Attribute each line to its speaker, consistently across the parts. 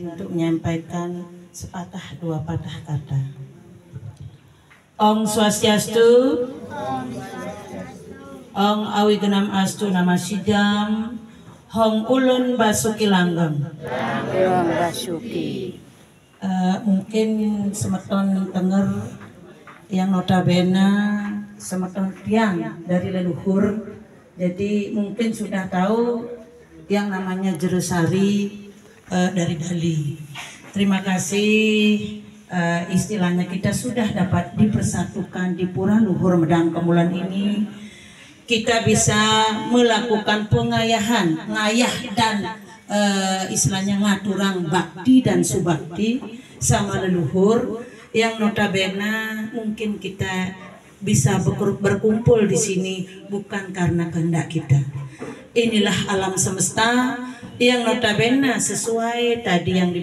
Speaker 1: untuk menyampaikan sepatah dua patah kata. Om Swastiastu, Om Awigenam Astu Nama Sidam, Hong Ulun Basuki Langgeng. Mungkin semeton denger yang notabene semeton tiang dari leluhur, jadi mungkin sudah tahu yang namanya Jerusari dari Bali. Terima kasih, istilahnya kita sudah dapat dipersatukan di Pura Luhur Medang Kemulan ini. Kita bisa melakukan pengayahan, ngayah dan istilahnya ngaturang bakti dan subakti sama leluhur yang notabene mungkin kita bisa berkumpul di sini bukan karena kehendak kita. Inilah alam semesta yang notabene sesuai tadi yang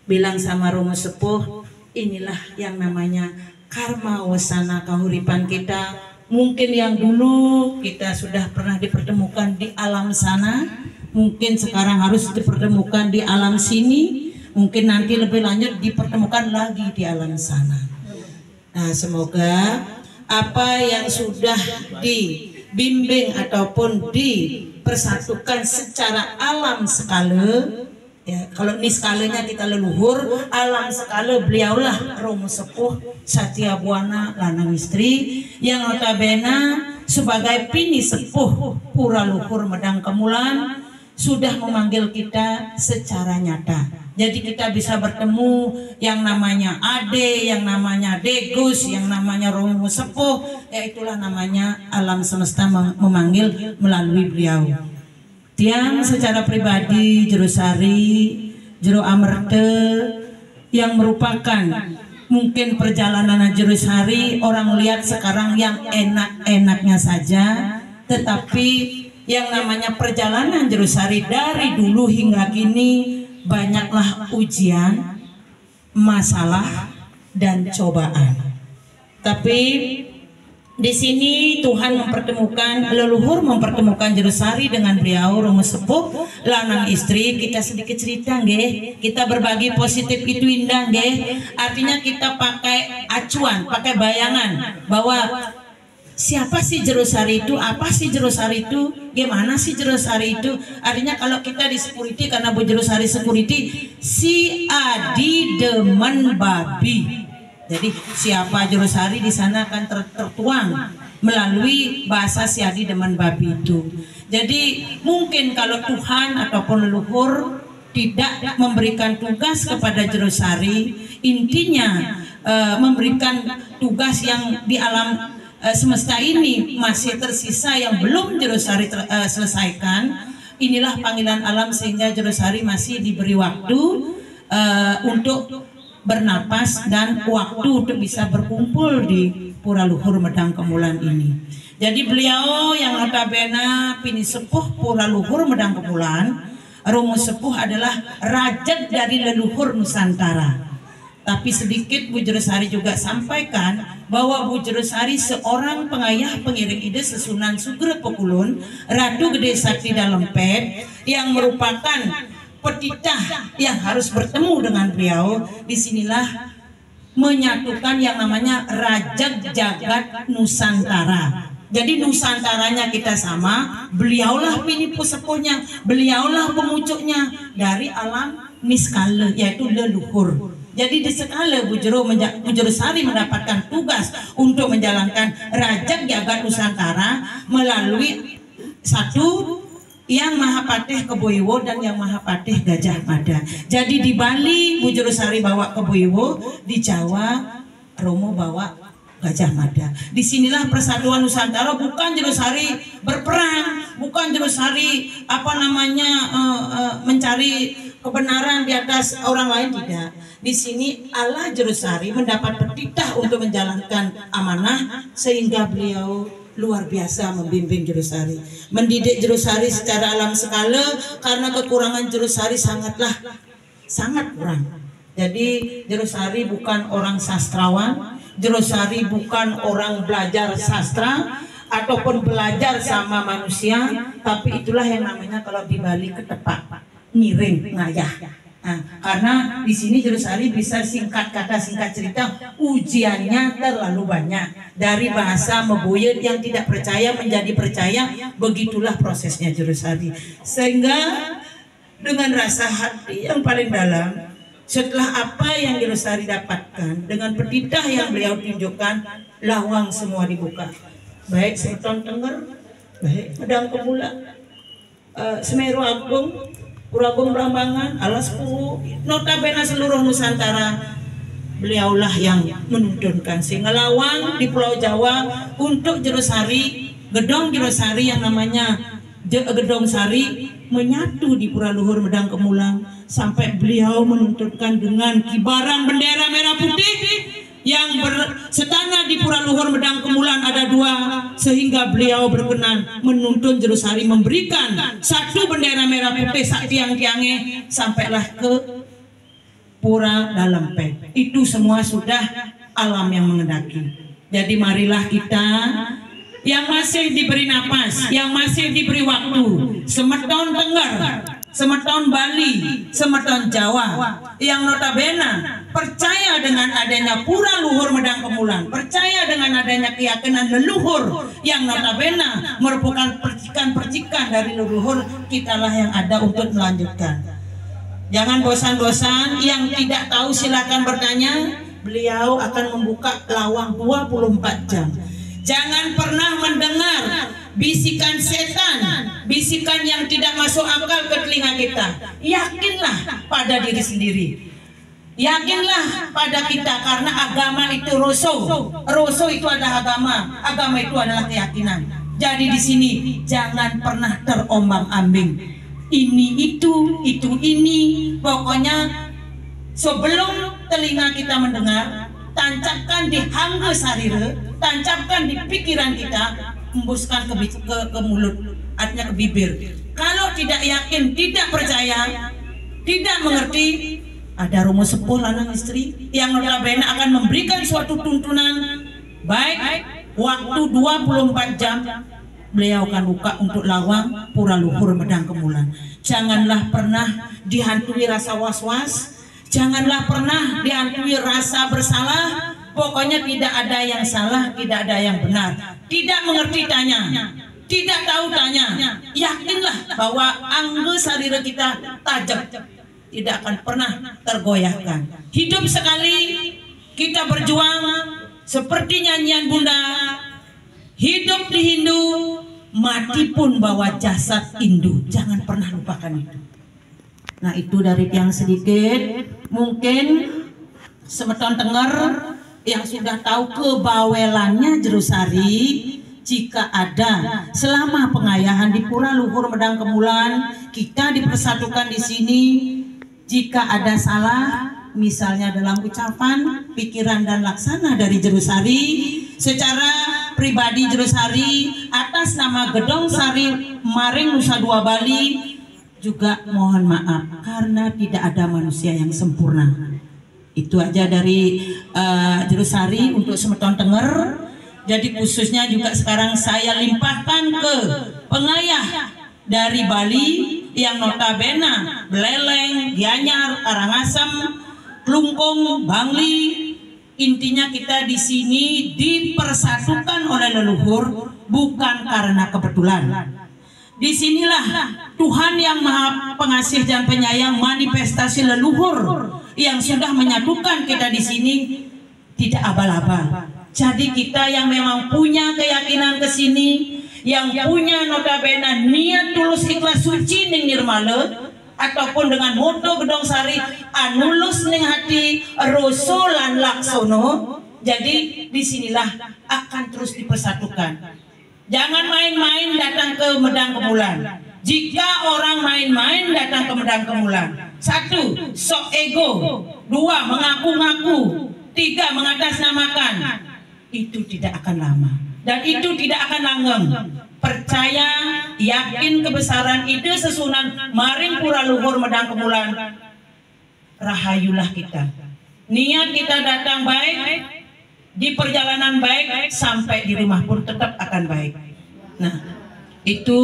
Speaker 1: dibilang sama Romo Sepuh, inilah yang namanya karma wasana kahuripan kita. Mungkin yang dulu kita sudah pernah dipertemukan di alam sana, mungkin sekarang harus dipertemukan di alam sini, mungkin nanti lebih lanjut dipertemukan lagi di alam sana. Nah, semoga apa yang sudah dibimbing ataupun dipersatukan secara alam skala, ya, kalau ini skalanya kita leluhur, alam skala beliaulah Romo Sepuh Satya Buana Lanang Istri yang notabene sebagai pini sepuh Pura Luhur Medang Kemulan sudah memanggil kita secara nyata. Jadi kita bisa bertemu yang namanya Ade, yang namanya Degus, yang namanya Romo Sepuh, ya itulah namanya alam semesta memanggil melalui beliau. Tiang secara pribadi Jerusari, Jero Amerte yang merupakan mungkin perjalanan Jerusari orang lihat sekarang yang enak-enaknya saja, tetapi yang namanya perjalanan Jerusari dari dulu hingga kini banyaklah ujian, masalah dan cobaan. Tapi di sini Tuhan mempertemukan leluhur, mempertemukan Jerusari dengan beliau Romo Sepuh Lanang Istri. Kita sedikit cerita nggih, kita berbagi positif itu indah nggih. Artinya kita pakai acuan, pakai bayangan bahwa siapa sih Jerusari itu, apa sih Jerusari itu, gimana sih Jerusari itu. Artinya kalau kita di security, karena Bu Jerusari security, si Adi demen babi. Jadi siapa Jerusari di sana akan tertuang melalui bahasa si Adi demen babi itu. Jadi mungkin kalau Tuhan ataupun leluhur tidak memberikan tugas kepada Jerusari, intinya memberikan tugas yang di alam semesta ini masih tersisa yang belum Jerusari selesaikan. Inilah panggilan alam sehingga Jerusari masih diberi waktu untuk bernapas dan waktu untuk bisa berkumpul di Pura Luhur Medang Kemulan ini. Jadi beliau yang notabene pini sepuh Pura Luhur Medang Kemulan, Romo Sepuh adalah raja dari leluhur Nusantara. Tapi sedikit Bu Jerusari juga sampaikan bahwa Bu Jerusari seorang pengayah pengiring ide Sesunan Sugro Pekulun, Ratu Gede Sakti Dalempet, yang merupakan petitah yang harus bertemu dengan beliau. Disinilah menyatukan yang namanya Raja Jagat Nusantara. Jadi Nusantaranya kita sama, beliaulah pinipu sepuhnya, beliaulah pemucuknya dari alam niskala, yaitu leluhur. Jadi di skala Bu Jerusari mendapatkan tugas untuk menjalankan Raja Jagat Nusantara melalui satu yang Mahapatih Keboiwo dan yang Mahapatih Gajah Mada. Jadi di Bali Bu Jerusari bawa Keboiwo, di Jawa Romo bawa Gajah Mada. Disinilah persatuan Nusantara, bukan Jerusari berperang, bukan Jerusari mencari kebenaran di atas orang lain, tidak. Di sini Allah Jerusari mendapat petitah untuk menjalankan amanah sehingga beliau luar biasa membimbing Jerusari, mendidik Jerusari secara alam skala, karena kekurangan Jerusari sangat kurang. Jadi Jerusari bukan orang sastrawan, Jerusari bukan orang belajar sastra ataupun belajar sama manusia, tapi itulah yang namanya kalau di Bali ketepak. ngiring ngayah. Nah, karena di sini Jurusari bisa singkat kata singkat cerita, ujiannya terlalu banyak. Dari bahasa membuyut yang tidak percaya menjadi percaya, begitulah prosesnya Jurusari. Sehingga dengan rasa hati yang paling dalam, setelah apa yang Jurusari dapatkan, dengan petitah yang beliau tunjukkan, lawang semua dibuka. Baik Semeton Tengger, baik Medang Kemulan, Semeru Agung, Puragung Brambangan, Alas Puru, notabene seluruh Nusantara, beliaulah yang menuntunkan. Sehingga lawang di Pulau Jawa untuk Jurusari, gedong Jurusari yang namanya Gedong Sari menyatu di Pura Luhur Medang Kemulan, sampai beliau menuntunkan dengan kibaran bendera merah putih yang bersetana di Pura Luhur Medang Kemulan ada 2, sehingga beliau berkenan menuntun Jurusari memberikan satu bendera merah putih sak tiang-tiangnya sampailah ke Pura Dalempeh. Itu semua sudah alam yang mengendaki. Jadi marilah kita yang masih diberi napas, yang masih diberi waktu, Semeton Tengger, Semeton Bali, Semeton Jawa, yang notabene percaya dengan adanya Pura Luhur Medang Kemulan, percaya dengan adanya keyakinan leluhur yang notabene merupakan percikan-percikan dari leluhur, kitalah yang ada untuk melanjutkan. Jangan bosan-bosan, yang tidak tahu silakan bertanya, beliau akan membuka lawang 24 jam. Jangan pernah mendengar bisikan setan, bisikan yang tidak masuk akal ke telinga kita. Yakinlah pada diri sendiri. Yakinlah pada kita, karena agama itu roso. Roso itu adalah agama. Agama itu adalah keyakinan. Jadi di sini jangan pernah terombang-ambing. Ini itu ini. Pokoknya sebelum telinga kita mendengar, tancapkan di hangga sarira, tancapkan di pikiran kita, embuskan ke mulut, artinya ke bibir. Kalau tidak yakin, tidak percaya, tidak mengerti, ada rumus sepuh lanang istri yang notabene akan memberikan suatu tuntunan baik waktu 24 jam. Beliau akan buka untuk lawang Pura Luhur Medang Kemulan. Janganlah pernah dihantui rasa was-was, janganlah pernah dihantui rasa bersalah. Pokoknya tidak ada yang salah, tidak ada yang benar. Tidak mengerti tanya, tidak tahu tanya. Yakinlah bahwa angga sarira kita tajam, tidak akan pernah tergoyahkan. Hidup sekali, kita berjuang seperti nyanyian Bunda, hidup di Hindu, mati pun bawa jasad Hindu. Jangan pernah lupakan itu. Nah, itu dari yang sedikit. Mungkin Semeton Tengger yang sudah tahu kebawelannya Jurusari, jika ada selama pengayahan di Pura Luhur Medang Kemulan, kita dipersatukan di sini. Jika ada salah, misalnya dalam ucapan, pikiran dan laksana dari Jurusari, secara pribadi Jurusari atas nama Gedong Sari Maring Nusa Dua Bali juga mohon maaf karena tidak ada manusia yang sempurna. Itu aja dari Jurusari untuk Semeton Tengger. Jadi khususnya juga sekarang saya limpahkan ke pengayah dari Bali yang notabene Beleleng, Gianyar, Karangasem, Klungkung, Bangli. Intinya kita di sini dipersatukan oleh leluhur, bukan karena kebetulan. Disinilah Tuhan yang Maha Pengasih dan Penyayang, manifestasi leluhur yang sudah menyatukan kita di sini, tidak abal-abal. Jadi kita yang memang punya keyakinan ke sini, yang punya notabene niat tulus ikhlas suci ning nirmala, ataupun dengan moto Gedong Sari anulus ning hati rosolan laksono. Jadi disinilah akan terus dipersatukan. Jangan main-main datang ke Medang Kemulan. Jika orang main-main datang ke Medang Kemulan, 1. sok ego, 2. mengaku-ngaku, 3. mengatasnamakan, itu tidak akan lama dan itu tidak akan langgeng. Percaya, yakin kebesaran ide sesunan Maring Pura Luhur Medang Kemulan, rahayulah kita. Niat kita datang baik, di perjalanan baik, sampai di rumah pun tetap akan baik. Nah, itu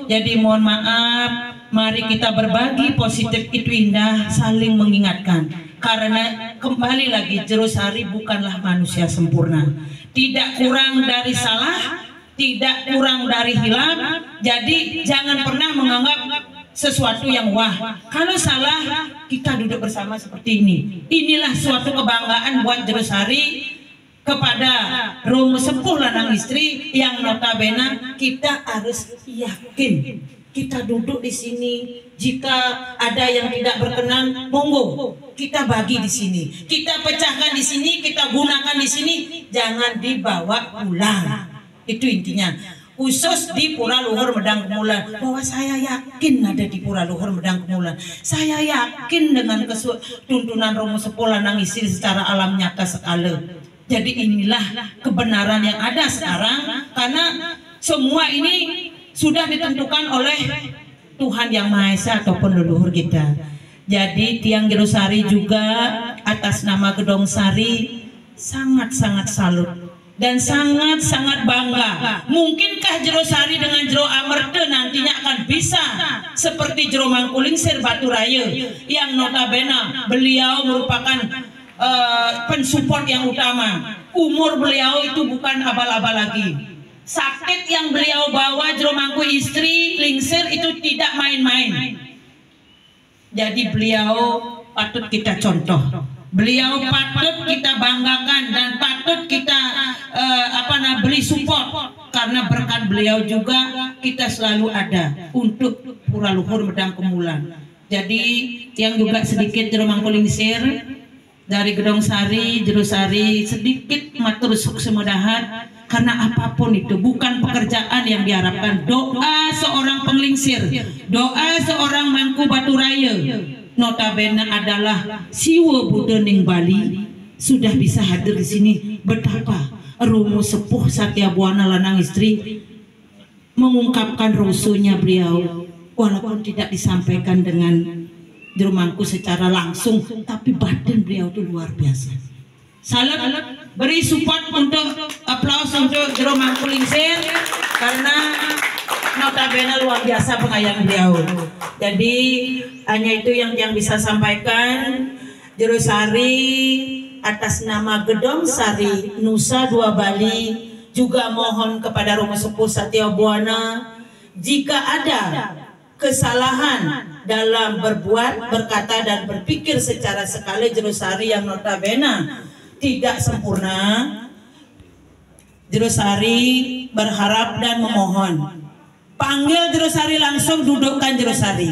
Speaker 1: jadi mohon maaf Mari kita berbagi positif itu indah, saling mengingatkan. Karena kembali lagi Jerosari bukanlah manusia sempurna, tidak kurang dari salah, tidak kurang dari hilaf. Jadi jangan pernah menganggap sesuatu yang wah. Kalau salah, kita duduk bersama seperti ini. Inilah suatu kebanggaan buat Jerosari kepada Romo Sepuh Lanang Istri yang notabene kita harus yakin. Kita duduk di sini, jika ada yang tidak berkenan, monggo kita bagi di sini, kita pecahkan di sini, kita gunakan di sini, jangan dibawa pulang. Itu intinya. Khusus di Pura Luhur Medang Kemulan, bahwa saya yakin ada di Pura Luhur Medang Kemulan. Saya yakin dengan tuntunan Romo Sepuh Lanang Istri secara alam nyata sekali. Jadi inilah kebenaran yang ada sekarang, karena semua ini sudah ditentukan oleh Tuhan Yang Maha Esa ataupun leluhur kita. Jadi tiang Jerosari juga atas nama Gedong Sari sangat-sangat salut dan sangat-sangat bangga. Mungkinkah Jerosari dengan Jero Amerte nantinya akan bisa seperti Jero Mangkulingsir Batu Raya yang notabene beliau merupakan pensupport yang utama. Umur beliau itu bukan abal-abal lagi. Sakit yang beliau bawa Jero Mangku Istri Lingsir itu tidak main-main. Jadi beliau patut kita contoh, beliau patut kita banggakan dan patut kita beri support, karena berkat beliau juga kita selalu ada untuk Pura Luhur Medang Kemulan. Jadi yang juga sedikit Jero Mangku Lingsir dari Gedong Sari, Jerosari sedikit matur semedahat, karena apapun itu bukan pekerjaan yang diharapkan. Doa seorang penglingsir, doa seorang Mangku Batu Raya, notabene adalah siwa Budening Bali, sudah bisa hadir di sini. Betapa Romo Sepuh Satya Buana Lanang Istri mengungkapkan rosonya beliau, walaupun tidak disampaikan dengan Jero Mangku secara langsung, tapi batin beliau itu luar biasa. Salam, beri support untuk aplaus untuk Jero Mangku Lingsir, karena notabene luar biasa pengayaan beliau. Jadi hanya itu yang bisa sampaikan. Jerosari atas nama Gedong Sari Nusa Dua Bali juga mohon kepada Romo Sepuh Satya Buana, jika ada kesalahan dalam berbuat, berkata dan berpikir secara sekali Jerosari yang notabene tidak sempurna, Jerosari berharap dan memohon, panggil Jerosari langsung, dudukkan Jerosari,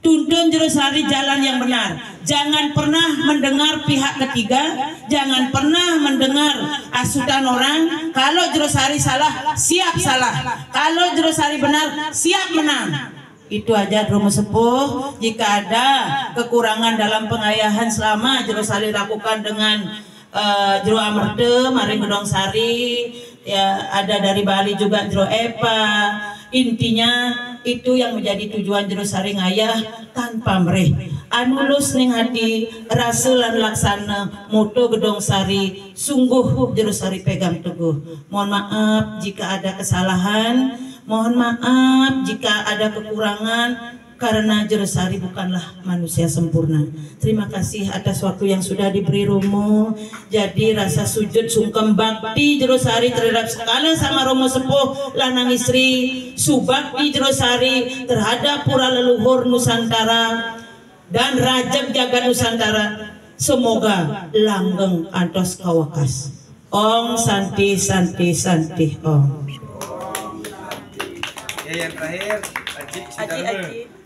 Speaker 1: tuntun Jerosari jalan yang benar. Jangan pernah mendengar pihak ketiga, jangan pernah mendengar asutan orang. Kalau Jerosari salah, siap salah. Kalau Jerosari benar, siap menang. Itu aja Romo Sepuh. Jika ada kekurangan dalam pengayahan selama Jerosari lakukan dengan Jero Amerte, mari Gedong Sari, ya ada dari Bali juga Jero Epa. Intinya itu yang menjadi tujuan Jerosari ngayah tanpa mereh. Anulus ning hati rasa lan laksana moto Gedong Sari, sungguh Jerosari pegang teguh. Mohon maaf jika ada kesalahan, mohon maaf jika ada kekurangan, karena Jerosari bukanlah manusia sempurna. Terima kasih atas waktu yang sudah diberi Romo. Jadi rasa sujud sungkem bakti Jerosari terhadap sekali sama Romo Sepuh Lanang Istri, subakti Jerosari terhadap Pura Leluhur Nusantara dan Rajab Jagat Nusantara, semoga langgeng antos kawakas. Om Santi Santi Santi Om.
Speaker 2: Ya, yang terakhir Aji.